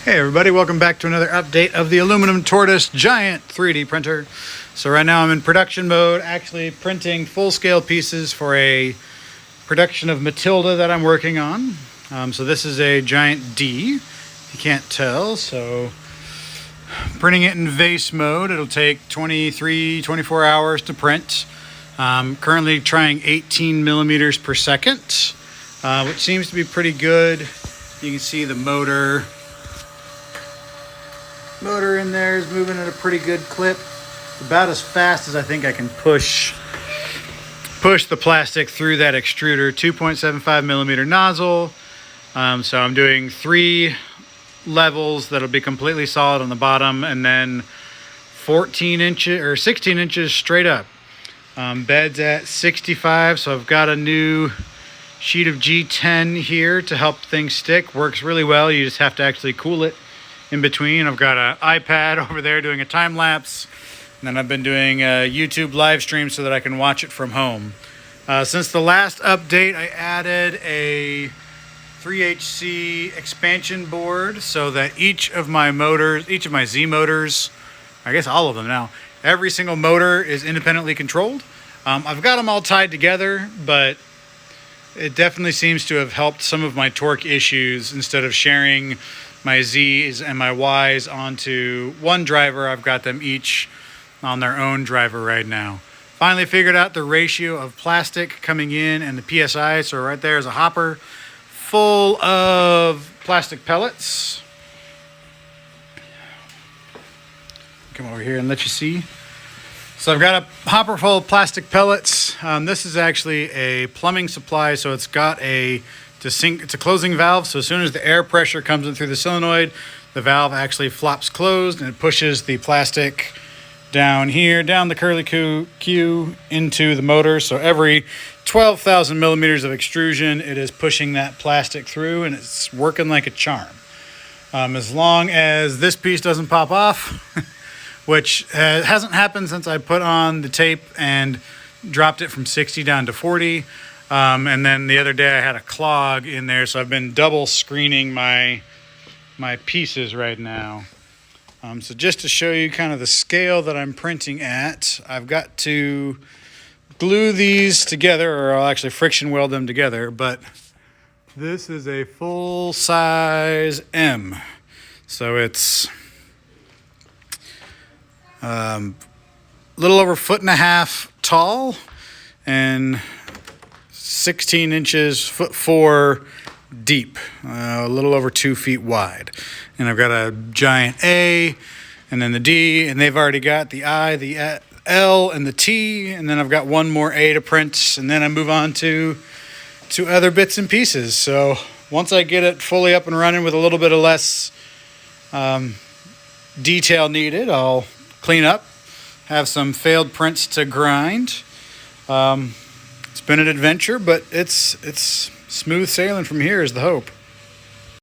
Hey everybody, welcome back to another update of the Aluminum Tortoise Giant 3D printer. So right now I'm in production mode, actually printing full-scale pieces for a production of Matilda that I'm working on. So this is a Giant D, if you can't tell. So printing it in vase mode, it'll take 24 hours to print. Currently trying 18 millimeters per second, which seems to be pretty good. You can see the motor in there is moving at a pretty good clip, about as fast as I think I can push the plastic through that extruder. 2.75 millimeter nozzle. So I'm doing 3 levels that'll be completely solid on the bottom, and then 14 inches or 16 inches straight up. Bed's at 65, so I've got a new sheet of G10 here to help things stick. Works really well. You just have to actually cool it in between. I've got an iPad over there doing a time lapse, and then I've been doing a YouTube live stream so that I can watch it from home. Since the last update, I added a 3HC expansion board so that each of my Z motors, I guess all of them now, every single motor is independently controlled. I've got them all tied together, but it definitely seems to have helped some of my torque issues. Instead of sharing my Z's and my Y's onto one driver, I've got them each on their own driver right now. Finally figured out the ratio of plastic coming in and the PSI. So right there is a hopper full of plastic pellets. Come over here and let you see. So I've got a hopper full of plastic pellets. This is actually a plumbing supply, so it's got it's a closing valve. So as soon as the air pressure comes in through the solenoid, the valve actually flops closed and it pushes the plastic down here, down the curly Q into the motor. So every 12,000 millimeters of extrusion, it is pushing that plastic through, and it's working like a charm. As long as this piece doesn't pop off, which hasn't happened since I put on the tape and dropped it from 60 down to 40. And then the other day I had a clog in there, so I've been double screening my pieces right now. So just to show you kind of the scale that I'm printing at, I've got to glue these together, or I'll actually friction weld them together, but this is a full size M. So it's a little over 1.5 feet tall and 16 inches, 1.4 feet deep, a little over 2 feet wide. And I've got a giant A and then the D, and they've already got the I, the L, and the T, and then I've got one more A to print, and then I move on to other bits and pieces. So once I get it fully up and running with a little bit of less detail needed, I'll clean up, have some failed prints to grind. It's been an adventure, but it's smooth sailing from here is the hope.